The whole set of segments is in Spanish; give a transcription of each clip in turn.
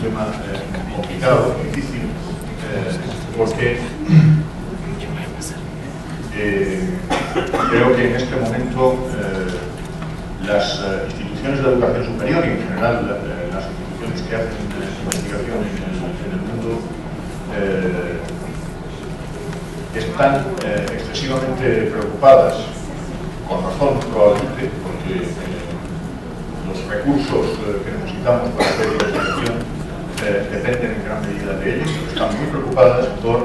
tema complicado, difícil, porque creo que en este momento las instituciones de educación superior y en general las instituciones que hacen investigación en el mundo están excesivamente preocupadas, con razón probablemente, porque los recursos que necesitamos para hacer investigación dependen en gran medida de ellos, pero están muy preocupadas por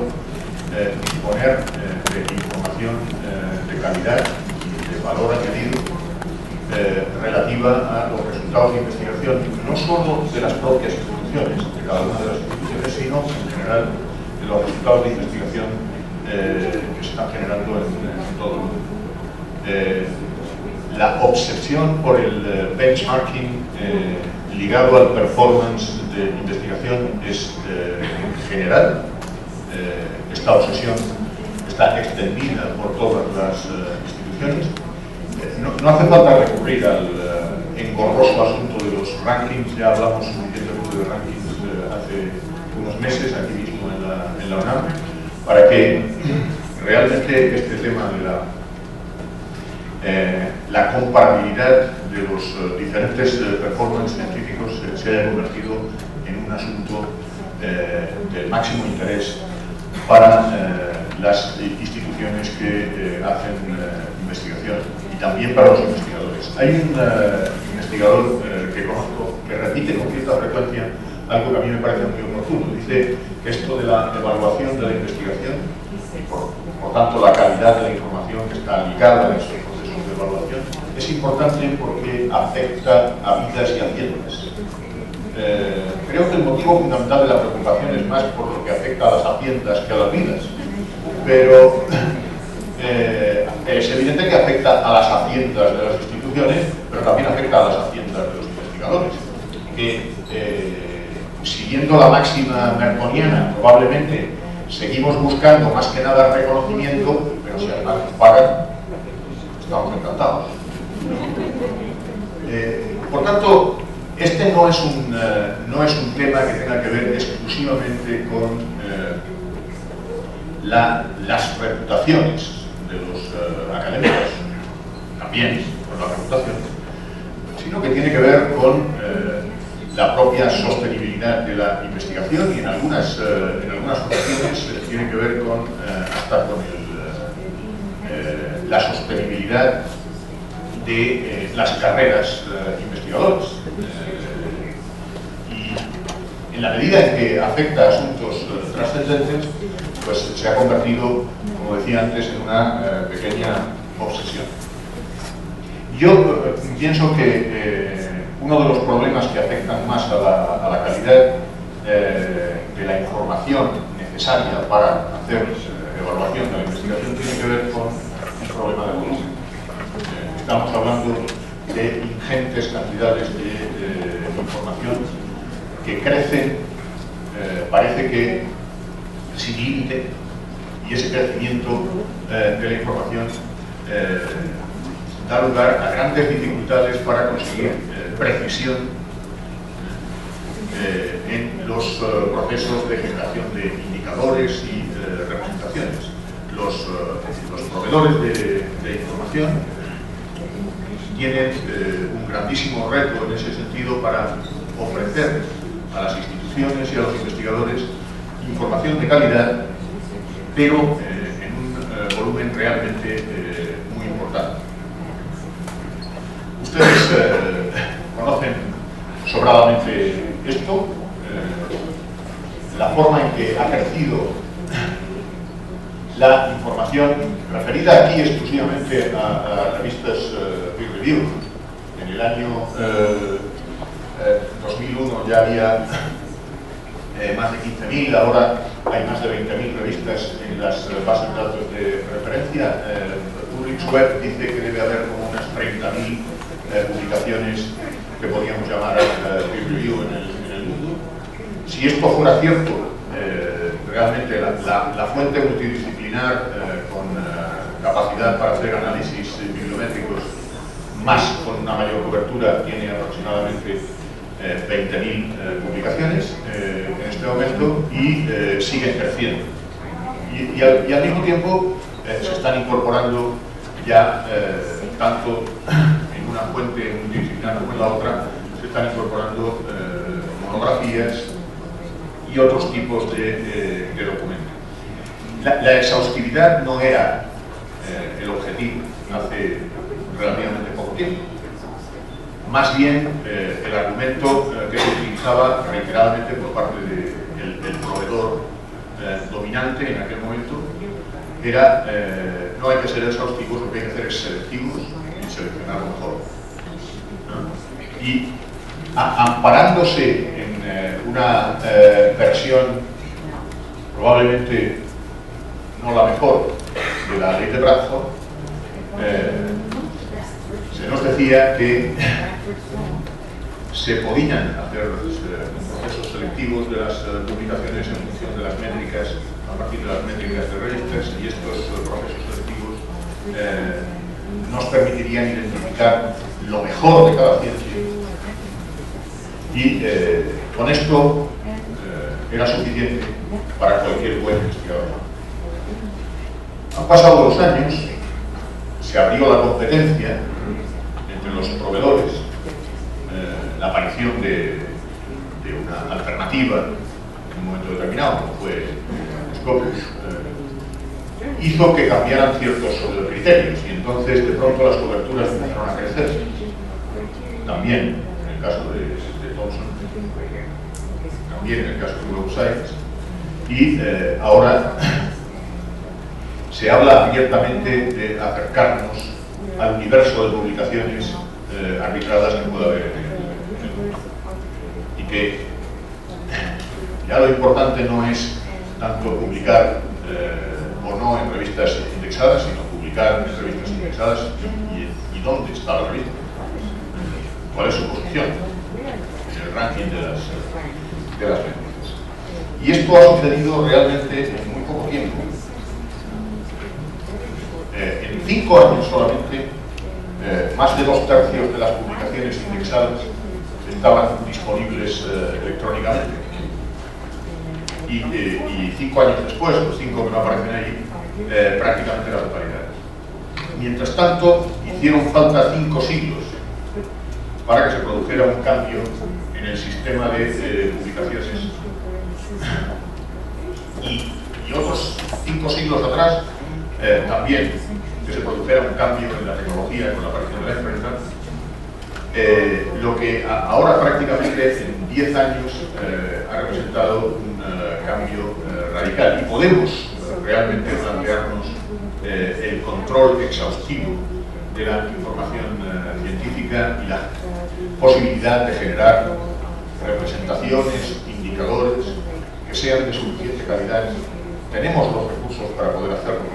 disponer de información de calidad y de valor añadido relativa a los resultados de investigación, no solo de las propias instituciones, de cada una de las instituciones, sino en general de los resultados de investigación que se están generando en todo el mundo. La obsesión por el benchmarking ligado al performance de investigación es general. Esta obsesión está extendida por todas las instituciones. No hace falta recurrir al engorroso asunto de los rankings. Ya hablamos suficientemente de rankings hace unos meses aquí mismo en la UNAM, para que realmente este tema de la comparabilidad de los diferentes performances científicos se haya convertido en un asunto del máximo interés para las instituciones que hacen investigación y también para los investigadores. Hay un investigador que conozco que repite con cierta frecuencia algo que a mí me parece muy oportuno. Dice que esto de la evaluación de la investigación y por tanto la calidad de la información que está ligada a esos procesos de evaluación es importante porque afecta a vidas y haciendas. Creo que el motivo fundamental de la preocupación es más por lo que afecta a las haciendas que a las vidas, pero es evidente que afecta a las haciendas de las instituciones, pero también afecta a las haciendas de los investigadores, que siguiendo la máxima merconiana probablemente seguimos buscando más que nada reconocimiento, pero si además nos pagan, estamos encantados. Por tanto, este no es un tema que tenga que ver exclusivamente con las reputaciones de los académicos, también con la reputación, sino que tiene que ver con la propia sostenibilidad de la investigación y en algunas ocasiones tiene que ver con hasta con la sostenibilidad de las carreras investigadoras. Y en la medida en que afecta a asuntos trascendentes, pues se ha convertido, como decía antes, en una pequeña obsesión. Yo pienso que uno de los problemas que afectan más a la calidad de la información necesaria para hacer evaluación de la investigación tiene que ver con el problema de volumen. Estamos hablando de ingentes cantidades de información que crecen, parece que sin límite, y ese crecimiento de la información da lugar a grandes dificultades para conseguir precisión en los procesos de generación de indicadores y representaciones. Los proveedores de información tienen un grandísimo reto en ese sentido para ofrecer a las instituciones y a los investigadores información de calidad, pero en un volumen realmente muy importante. Ustedes conocen sobradamente esto, la forma en que ha crecido la información referida aquí exclusivamente a revistas peer review. En el año 2001 ya había más de 15.000, ahora hay más de 20.000 revistas en las bases de datos de referencia. Ulrich Webb dice que debe haber como unas 30.000 publicaciones que podríamos llamar peer review en el mundo. Si esto fuera cierto, realmente la fuente multidisciplinar con capacidad para hacer análisis bibliométricos más con una mayor cobertura tiene aproximadamente 20.000 publicaciones en este momento y siguen creciendo. Y al mismo tiempo se están incorporando ya, tanto en una fuente multidisciplinar como en la otra, se están incorporando monografías y otros tipos de documentos. La exhaustividad no era el objetivo hace relativamente poco tiempo. Más bien, el argumento que se utilizaba reiteradamente por parte del proveedor dominante en aquel momento era no hay que ser exhaustivos, lo que hay que hacer es selectivos y seleccionar lo mejor, ¿no? Y amparándose en una versión probablemente no la mejor de la ley de Bradford, se nos decía que se podían hacer procesos selectivos de las publicaciones en función de las métricas, a partir de las métricas de Register, y estos procesos selectivos nos permitirían identificar lo mejor de cada ciencia, y con esto era suficiente para cualquier buen investigador. Han pasado los años, se abrió la competencia entre los proveedores, la aparición de una alternativa en un momento determinado, como fue Scopus, hizo que cambiaran ciertos criterios, y entonces de pronto las coberturas empezaron a crecer. También en el caso de Thomson, también en el caso de Web of Science, y ahora se habla abiertamente de acercarnos al universo de publicaciones arbitradas que pueda haber en el mundo. Y que ya lo importante no es tanto publicar o no en revistas indexadas, sino publicar en revistas indexadas y dónde está la revista, cuál es su posición en el ranking de las métricas. Y esto ha sucedido realmente en muy poco tiempo. En 5 años solamente, más de 2/3 de las publicaciones indexadas estaban disponibles electrónicamente. Y 5 años después, los 5 que no aparecen ahí, prácticamente la totalidad. Mientras tanto, hicieron falta 5 siglos para que se produjera un cambio en el sistema de publicaciones. Y otros 5 siglos atrás, también que se produjera un cambio en la tecnología con la aparición de la imprenta, lo que ahora prácticamente en 10 años ha representado un cambio radical, y podemos realmente plantearnos el control exhaustivo de la información científica y la posibilidad de generar representaciones, indicadores que sean de suficiente calidad. Tenemos los recursos para poder hacerlo,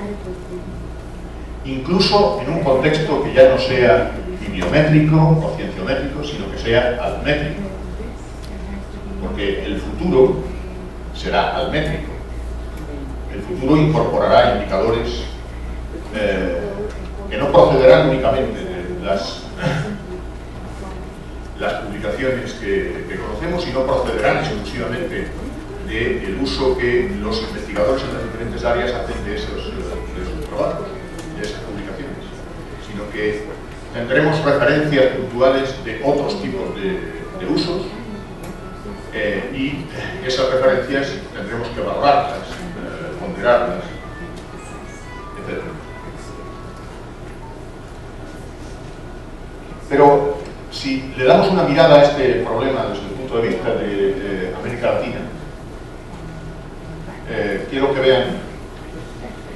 incluso en un contexto que ya no sea bibliométrico o cienciométrico, sino que sea altmétrico, porque el futuro será altmétrico. El futuro incorporará indicadores que no procederán únicamente de las publicaciones que conocemos, sino procederán exclusivamente del uso que los investigadores en las diferentes áreas hacen de esos trabajos, de esas publicaciones, sino que tendremos referencias puntuales de otros tipos de usos, y esas referencias tendremos que valorarlas, ponderarlas, etc. Pero si le damos una mirada a este problema desde el punto de vista de América Latina, quiero que vean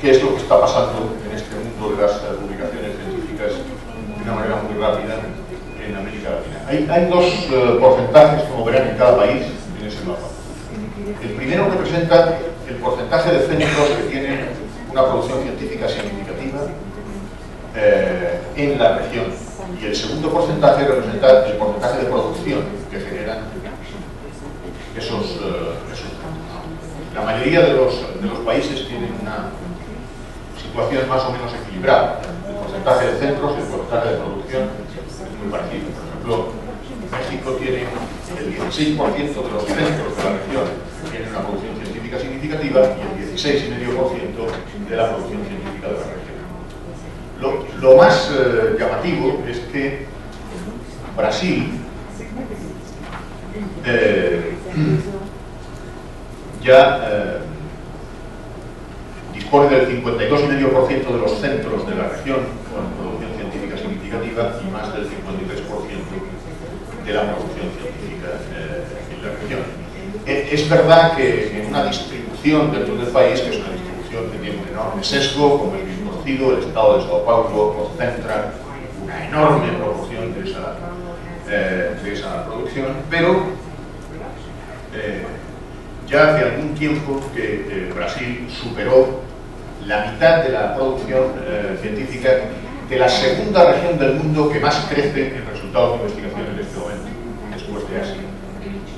qué es lo que está pasando en este mundo de las publicaciones científicas de una manera muy rápida en América Latina. Hay 2 porcentajes, como verán, en cada país en ese mapa. El primero representa el porcentaje de centros que tienen una producción científica significativa en la región, y el segundo porcentaje representa el porcentaje de producción que generan esos centros. La mayoría de los países tienen una situación más o menos equilibrada. El porcentaje de centros y el porcentaje de producción es muy parecido. Por ejemplo, México tiene el 16% de los centros de la región tienen una producción científica significativa y el 16,5% de la producción científica de la región. Lo más llamativo es que Brasil ya dispone del 52,5% de los centros de la región con producción científica significativa y más del 53% de la producción científica en la región. Es verdad que en una distribución dentro del país, que es una distribución que tiene un enorme sesgo, como es bien conocido, el Estado de Sao Paulo concentra una enorme proporción de esa producción, pero ya hace algún tiempo que Brasil superó la mitad de la producción científica de la segunda región del mundo que más crece en resultados de investigación en este momento, después de Asia,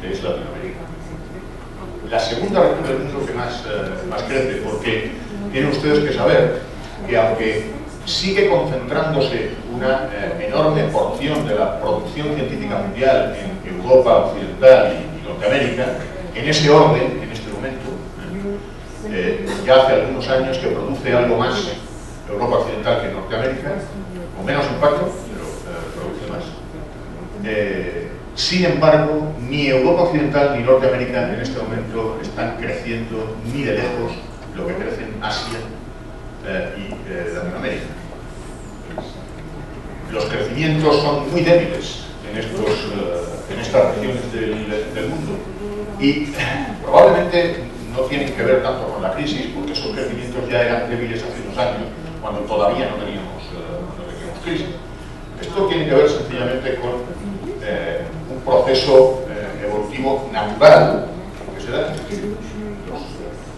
que es Latinoamérica. La segunda región del mundo que más crece, porque tienen ustedes que saber que aunque sigue concentrándose una enorme porción de la producción científica mundial en Europa Occidental y Norteamérica, en ese orden, en este momento, ya hace algunos años que produce algo más Europa Occidental que Norteamérica, con menos impacto, pero produce más. Sin embargo, ni Europa Occidental ni Norteamérica en este momento están creciendo ni de lejos lo que crecen Asia y Latinoamérica. Los crecimientos son muy débiles en estas regiones del mundo y probablemente no tienen que ver tanto con la crisis, porque esos crecimientos ya eran débiles hace unos años, cuando todavía no teníamos crisis. Esto tiene que ver sencillamente con un proceso evolutivo natural que se da. Los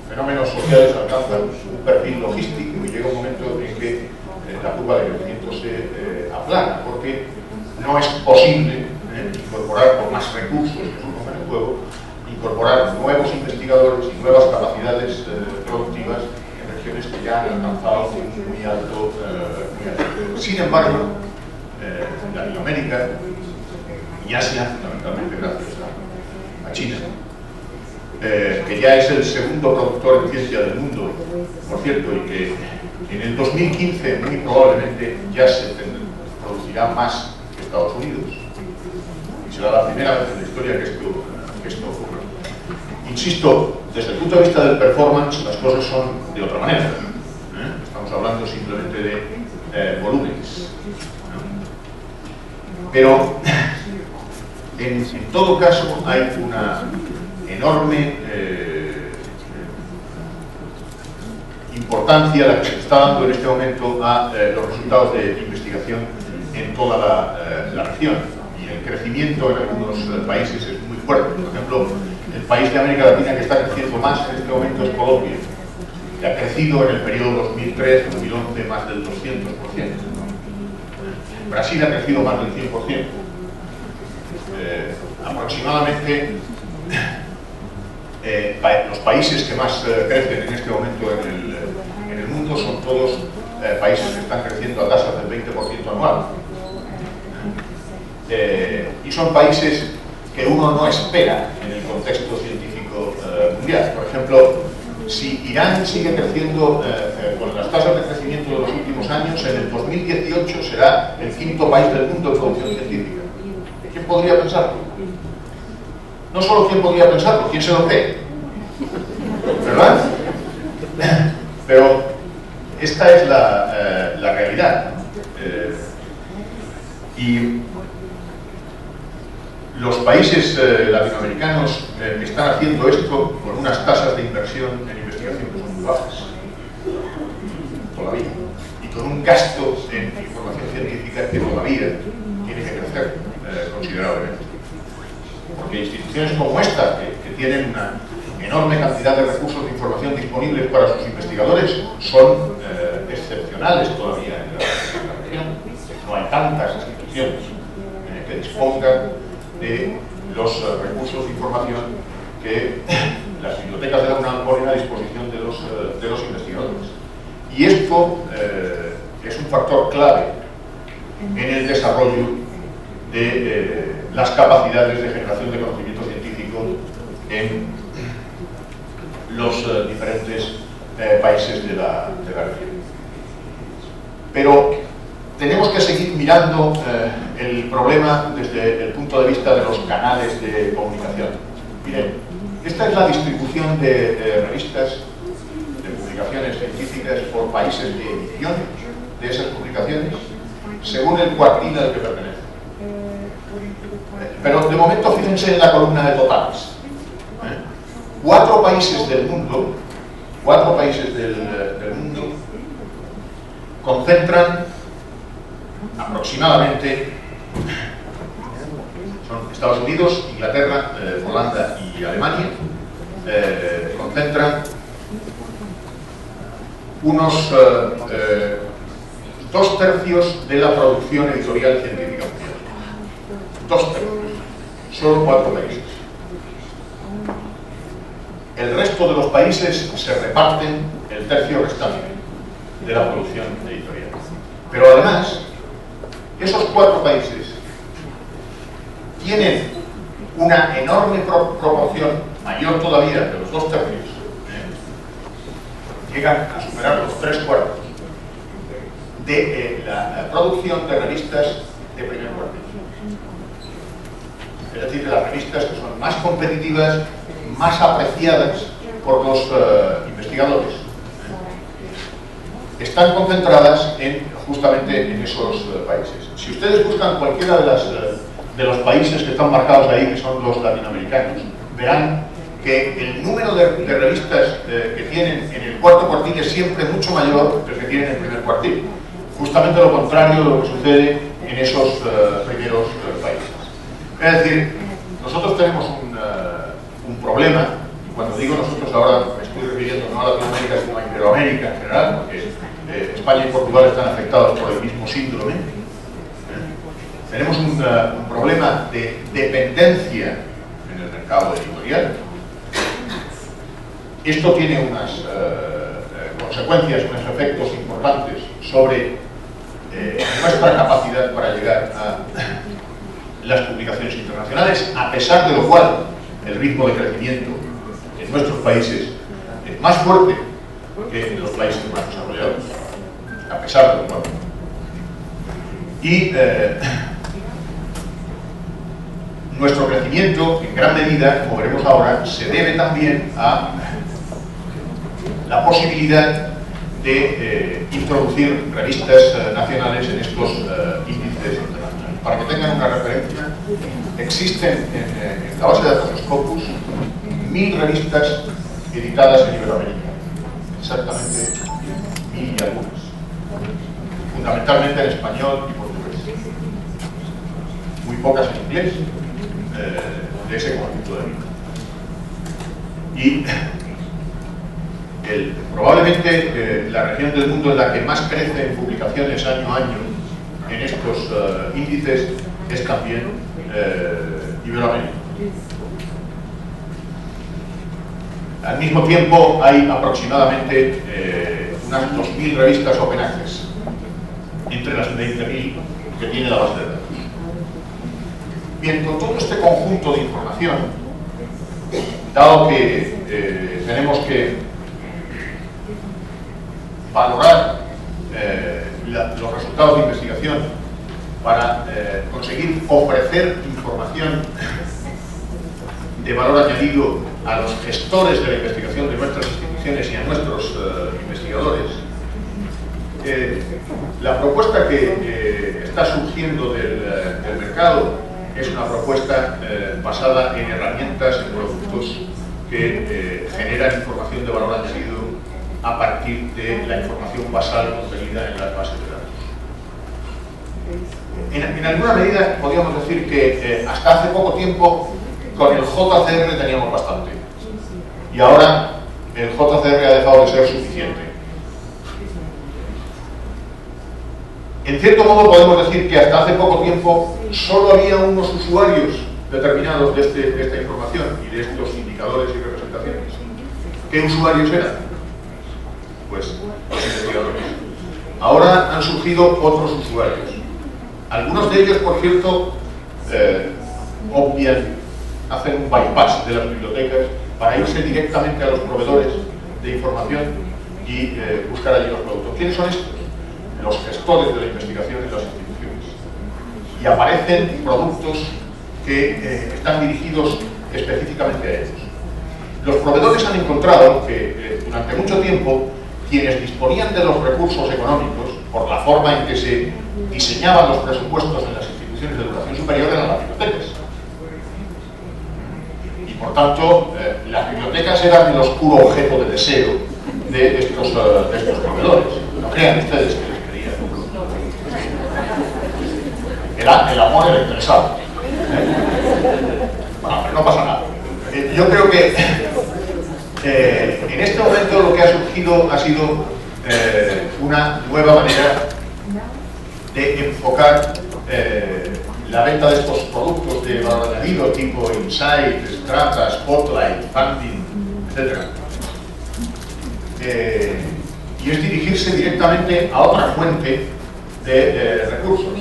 fenómenos sociales alcanzan un perfil logístico y llega un momento en que la curva de crecimiento se aplana, porque no es posible incorporar por más recursos que supongan el juego, incorporar nuevos investigadores y nuevas capacidades productivas en regiones que ya han alcanzado un muy alto nivel. Sin embargo, Latinoamérica y Asia, fundamentalmente gracias a China, que ya es el segundo productor en ciencia del mundo, por cierto, y que en el 2015 muy probablemente ya se producirá más que Estados Unidos, y será la primera vez en la historia que esto ocurra. Insisto, desde el punto de vista del performance, las cosas son de otra manera. Estamos hablando simplemente de volúmenes. Pero, en todo caso, hay una enorme importancia la que se está dando en este momento a los resultados de investigación en toda la región. Y el crecimiento en algunos países es muy fuerte. Por ejemplo, el país de América Latina que está creciendo más en este momento es Colombia, que ha crecido en el periodo 2003-2011 más del 200%. Brasil ha crecido más del 100%. Aproximadamente los países que más crecen en este momento en el mundo son todos países que están creciendo a tasas del 20% anual. Y son países que uno no espera en el contexto científico mundial. Por ejemplo, si Irán sigue creciendo con las tasas de crecimiento de los últimos años, en el 2018 será el quinto país del mundo en producción científica. ¿Quién podría pensarlo? No solo quién podría pensarlo, quién se lo cree. ¿Verdad? Pero esta es la realidad. Y los países latinoamericanos que están haciendo esto con unas tasas de inversión en investigación que son muy bajas, todavía, y con un gasto en información científica que todavía tiene que crecer considerablemente. Porque instituciones como esta, que tienen una enorme cantidad de recursos de información disponibles para sus investigadores, son excepcionales todavía en la región. No hay tantas instituciones que dispongan de los recursos de información que las bibliotecas de la UNAM ponen a disposición de los investigadores. Y esto es un factor clave en el desarrollo de las capacidades de generación de conocimiento científico en los diferentes países de la región. Pero tenemos que seguir mirando el problema desde el punto de vista de los canales de comunicación. Miren, esta es la distribución de revistas, de publicaciones científicas por países de edición de esas publicaciones, según el cuartil al que pertenece. Pero de momento fíjense en la columna de totales. 4 países del mundo, concentran aproximadamente, son Estados Unidos, Inglaterra, Holanda y Alemania, concentran unos 2/3 de la producción editorial científica mundial. 2/3. Solo 4 países. El resto de los países se reparten el tercio restante de la producción editorial. Pero además, esos 4 países tienen una enorme proporción, mayor todavía que los 2/3, llegan a superar los 3/4 de la producción de revistas de primer cuartil. Es decir, de las revistas que son más competitivas, más apreciadas por los investigadores. Están concentradas justamente en esos países. Si ustedes buscan cualquiera de los países que están marcados ahí, que son los latinoamericanos, verán que el número de revistas que tienen en el cuarto cuartil es siempre mucho mayor que el que tienen en el primer cuartil. Justamente lo contrario de lo que sucede en esos primeros países. Es decir, nosotros tenemos un problema, y cuando digo nosotros ahora me estoy refiriendo no a Latinoamérica sino a Iberoamérica en general, porque España y Portugal están afectados por el mismo síndrome. Tenemos un problema de dependencia en el mercado editorial. Esto tiene unas consecuencias, unos efectos importantes sobre nuestra capacidad para llegar a las publicaciones internacionales, a pesar de lo cual el ritmo de crecimiento en nuestros países es más fuerte que en los países más desarrollados, a pesar de lo cual. Y nuestro crecimiento, en gran medida, como veremos ahora, se debe también a la posibilidad de introducir revistas nacionales en estos índices internacionales. Para que tengan una referencia, existen en la base de datos Scopus 1000 revistas editadas en Iberoamérica, exactamente 1000 y algunas, fundamentalmente en español y portugués, muy pocas en inglés, de ese conjunto de libros. Y probablemente la región del mundo en la que más crece en publicaciones año a año en estos índices es también Iberoamérica. Al mismo tiempo hay aproximadamente unas 2000 revistas Open Access entre las 20.000 que tiene la base de datos. Bien, con todo este conjunto de información, dado que tenemos que valorar los resultados de investigación para conseguir ofrecer información de valor añadido a los gestores de la investigación de nuestras instituciones y a nuestros investigadores, la propuesta que está surgiendo del mercado es una propuesta basada en herramientas, en productos que generan información de valor añadido a partir de la información basal contenida en las bases de datos. En alguna medida podríamos decir que hasta hace poco tiempo con el JCR teníamos bastante y ahora el JCR ha dejado de ser suficiente. En cierto modo podemos decir que hasta hace poco tiempo solo había unos usuarios determinados de esta información y de estos indicadores y representaciones. ¿Qué usuarios eran? Pues los investigadores. Ahora han surgido otros usuarios. Algunos de ellos, por cierto, obvian, hacen un bypass de las bibliotecas para irse directamente a los proveedores de información y buscar allí los productos. ¿Quiénes son estos? Los gestores de la investigación en las instituciones. Y aparecen productos que están dirigidos específicamente a ellos. Los proveedores han encontrado que durante mucho tiempo quienes disponían de los recursos económicos, por la forma en que se diseñaban los presupuestos en las instituciones de educación superior, eran las bibliotecas. Y por tanto, las bibliotecas eran el oscuro objeto de deseo de estos proveedores. No crean ustedes que les querían. El amor era interesado. Bueno, pero no pasa nada. Yo creo que en este momento lo que ha surgido ha sido una nueva manera de enfocar la venta de estos productos de valor añadido tipo Insight, Strata, Spotlight, Funding, etc. Y es dirigirse directamente a otra fuente de recursos,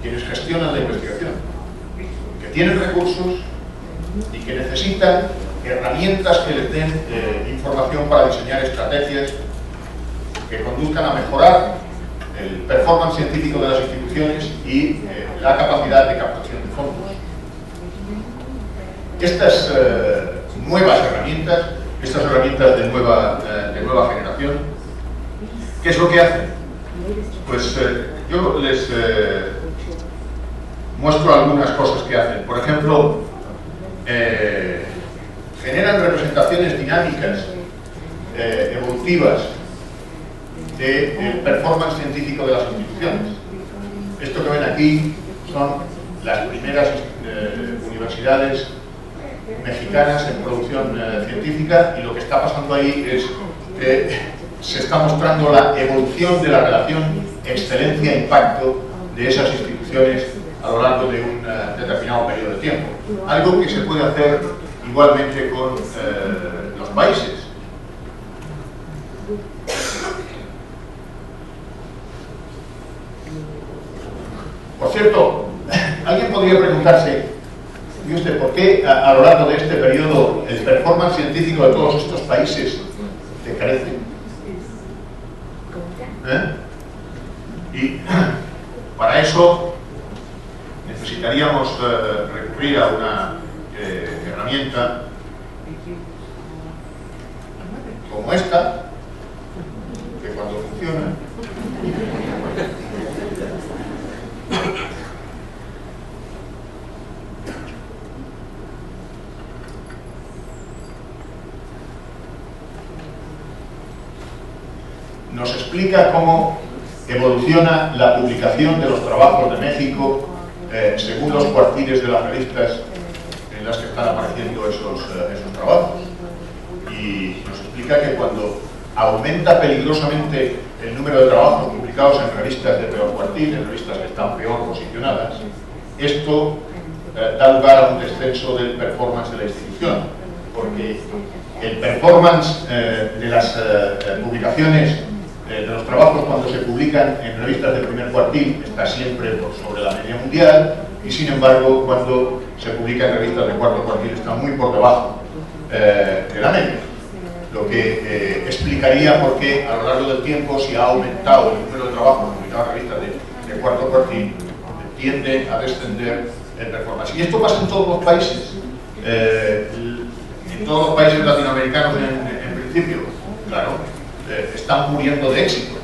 quienes gestionan la investigación, que tienen recursos y que necesitan herramientas que les den información para diseñar estrategias que conduzcan a mejorar el performance científico de las instituciones y la capacidad de captación de fondos. Estas nuevas herramientas, de nueva generación, ¿qué es lo que hacen? Pues yo les muestro algunas cosas que hacen. Por ejemplo, generan representaciones dinámicas, evolutivas, de performance científico de las instituciones. Esto que ven aquí son las primeras universidades mexicanas en producción científica, y lo que está pasando ahí es que se está mostrando la evolución de la relación excelencia-impacto de esas instituciones a lo largo de un determinado periodo de tiempo. Algo que se puede hacer igualmente con los países. Por cierto, alguien podría preguntarse, ¿y usted por qué a lo largo de este periodo el performance científico de todos estos países decrece? Y para eso necesitaríamos recurrir a una herramienta como esta, que cuando funciona nos explica cómo evoluciona la publicación de los trabajos de México según los cuartiles de las revistas en las que están apareciendo esos trabajos. Y nos explica que cuando aumenta peligrosamente el número de trabajos publicados en revistas de peor cuartil, en revistas que están peor posicionadas, esto da lugar a un descenso del performance de la institución, porque el performance de las publicaciones de los trabajos cuando se publican en revistas de primer cuartil está siempre por sobre la media mundial, y sin embargo cuando se publica en revistas de cuarto cuartil está muy por debajo de la media, lo que explicaría por qué a lo largo del tiempo, si ha aumentado el número de trabajos publicados en revistas de cuarto cuartil, tiende a descender el performance. Y esto pasa en todos los países, en todos los países latinoamericanos en principio, claro. Están muriendo de éxito,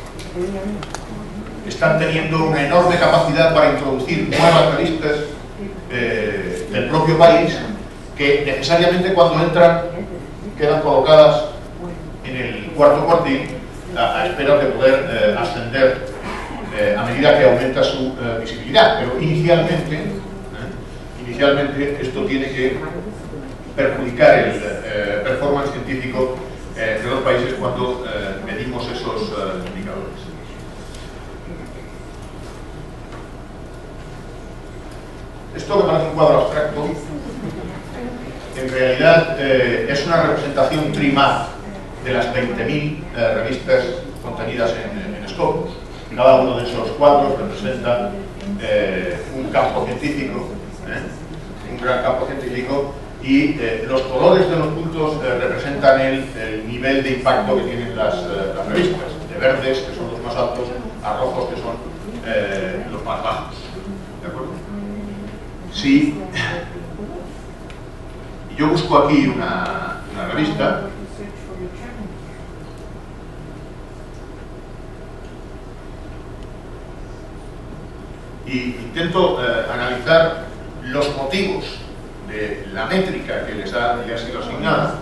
están teniendo una enorme capacidad para introducir nuevas revistas del propio país, que necesariamente cuando entran quedan colocadas en el cuarto cuartil a espera de poder ascender a medida que aumenta su visibilidad, pero inicialmente esto tiene que perjudicar el performance científico de los países cuando medimos esos indicadores. Esto que parece un cuadro abstracto, en realidad es una representación trimar de las 20.000 revistas contenidas en Scopus. Cada uno de esos cuadros representa un campo científico, un gran campo científico, y los colores de los puntos representan el nivel de impacto que tienen las revistas, de verdes, que son los más altos, a rojos, que son los más bajos. ¿De acuerdo? Si yo busco aquí una revista, y intento analizar los motivos de la métrica que les ha sido asignada,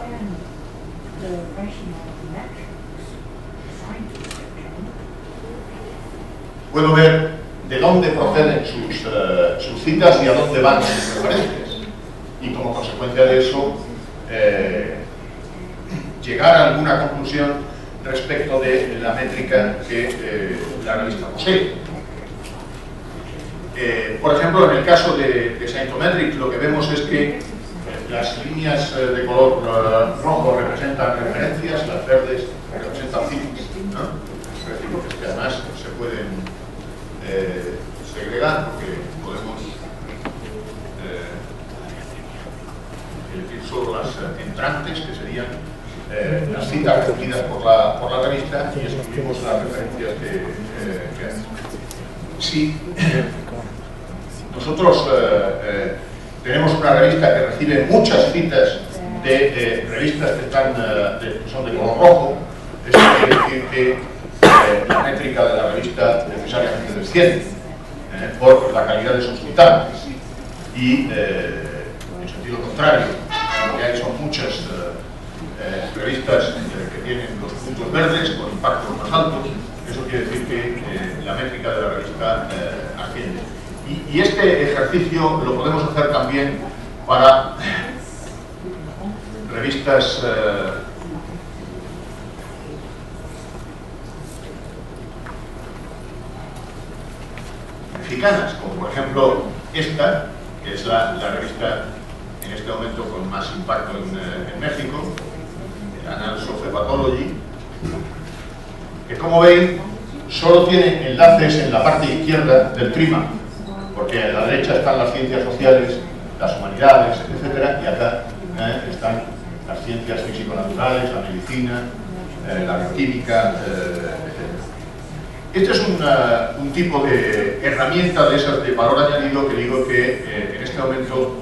puedo ver de dónde proceden sus citas y a dónde van sus referencias, y como consecuencia de eso llegar a alguna conclusión respecto de la métrica que la revista posee. Por ejemplo, en el caso de Scientometrics, lo que vemos es que las líneas de color rojo representan referencias, las verdes representan citas, ¿no? Referencias que además se pueden segregar, porque podemos elegir solo las entrantes, que serían las citas recogidas por la revista, y excluimos las referencias que hay. Sí. Nosotros tenemos una revista que recibe muchas citas de revistas que son de color rojo. Eso quiere decir que la métrica de la revista necesariamente desciende por la calidad de sus citantes. Y en sentido contrario, lo que hay son muchas revistas que tienen los puntos verdes con impactos más altos. Eso quiere decir que la métrica de la revista asciende. Y este ejercicio lo podemos hacer también para revistas mexicanas, como por ejemplo esta, que es la revista en este momento con más impacto en México, Annals of Hepatology, que, como veis, solo tiene enlaces en la parte izquierda del trima, porque a la derecha están las ciencias sociales, las humanidades, etcétera, y acá están las ciencias físico-naturales, la medicina, la bioquímica, etcétera. Este es un tipo de herramienta de esas de valor añadido que digo que en este momento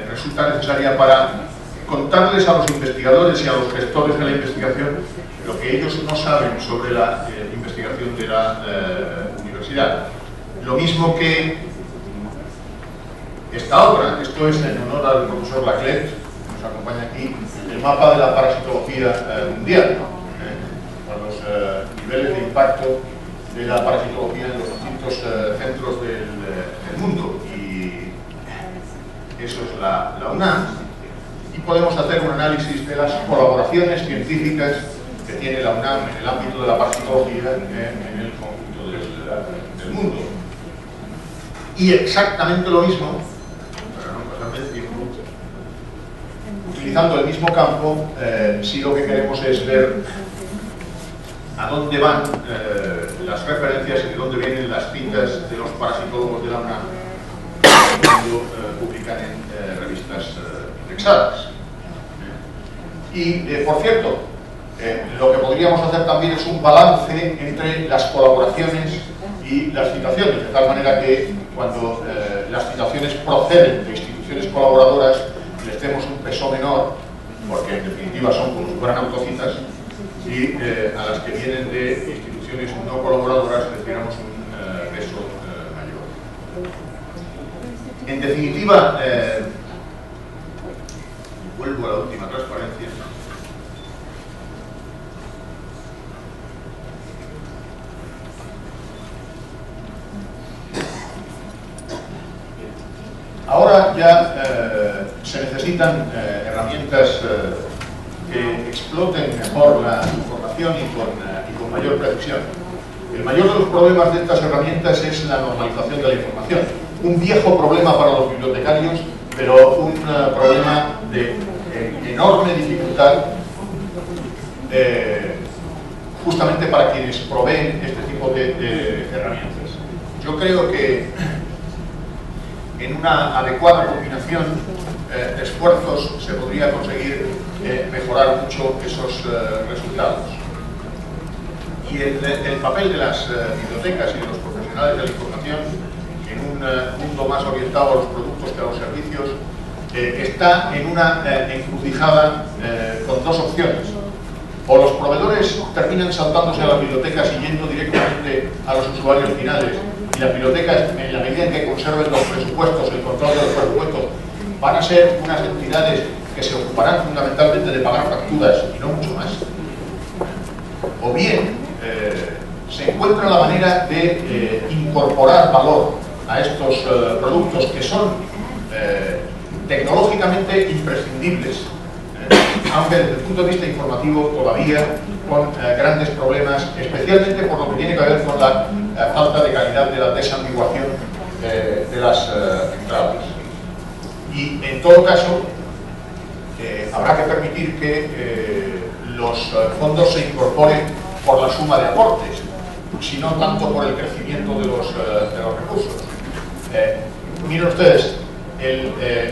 resulta necesaria para contarles a los investigadores y a los gestores de la investigación lo que ellos no saben sobre la investigación de la universidad. Lo mismo que esta obra, esto es en honor al profesor Laclet, que nos acompaña aquí, el mapa de la parasitología mundial, con los niveles de impacto de la parasitología en los distintos centros del mundo. Y eso es la UNAM. Y podemos hacer un análisis de las colaboraciones científicas que tiene la UNAM en el ámbito de la parasitología en el conjunto del mundo. Y exactamente lo mismo, para no pasarme el tiempo, utilizando el mismo campo, si lo que queremos es ver a dónde van las referencias y de dónde vienen las citas de los parasitólogos de la UNAM cuando publican en revistas indexadas. Y, por cierto, lo que podríamos hacer también es un balance entre las colaboraciones y las citaciones, de tal manera que cuando las citaciones proceden de instituciones colaboradoras les demos un peso menor, porque en definitiva son como si fueran autocitas, y a las que vienen de instituciones no colaboradoras les diéramos un peso mayor. En definitiva, vuelvo a la última transparencia. Ahora ya se necesitan herramientas que exploten mejor la información y con mayor precisión. El mayor de los problemas de estas herramientas es la normalización de la información. Un viejo problema para los bibliotecarios, pero un problema de enorme dificultad justamente para quienes proveen este tipo de herramientas. Yo creo que en una adecuada combinación de esfuerzos se podría conseguir mejorar mucho esos resultados. Y el papel de las bibliotecas y de los profesionales de la información en un mundo más orientado a los productos que a los servicios está en una encrucijada con dos opciones. O los proveedores terminan saltándose a las bibliotecas y yendo directamente a los usuarios finales, y las bibliotecas, en la medida en que conserven los presupuestos, el control de los presupuestos, van a ser unas entidades que se ocuparán fundamentalmente de pagar facturas y no mucho más. O bien se encuentra la manera de incorporar valor a estos productos que son tecnológicamente imprescindibles, aunque desde el punto de vista informativo todavía con grandes problemas, especialmente por lo que tiene que ver con la falta de calidad de la desambiguación de las entradas. Y en todo caso, habrá que permitir que los fondos se incorporen por la suma de aportes, sino tanto por el crecimiento de los recursos. Miren ustedes,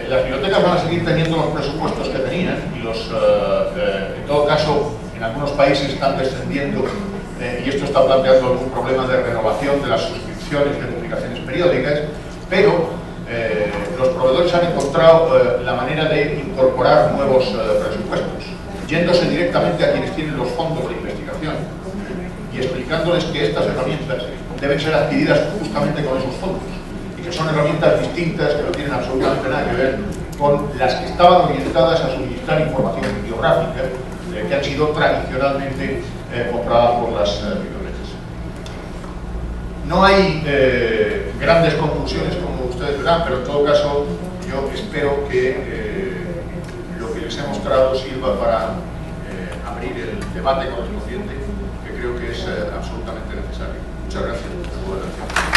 las bibliotecas van a seguir teniendo los presupuestos que tenían y en todo caso en algunos países están descendiendo y esto está planteando algún problema de renovación de las suscripciones de publicaciones periódicas, pero los proveedores han encontrado la manera de incorporar nuevos presupuestos, yéndose directamente a quienes tienen los fondos de investigación y explicándoles que estas herramientas deben ser adquiridas justamente con esos fondos, que son herramientas distintas que no tienen absolutamente nada que ver con las que estaban orientadas a suministrar información bibliográfica que han sido tradicionalmente compradas por las bibliotecas. No hay grandes conclusiones, como ustedes verán, pero en todo caso yo espero que lo que les he mostrado sirva para abrir el debate correspondiente, que creo que es absolutamente necesario. Muchas gracias.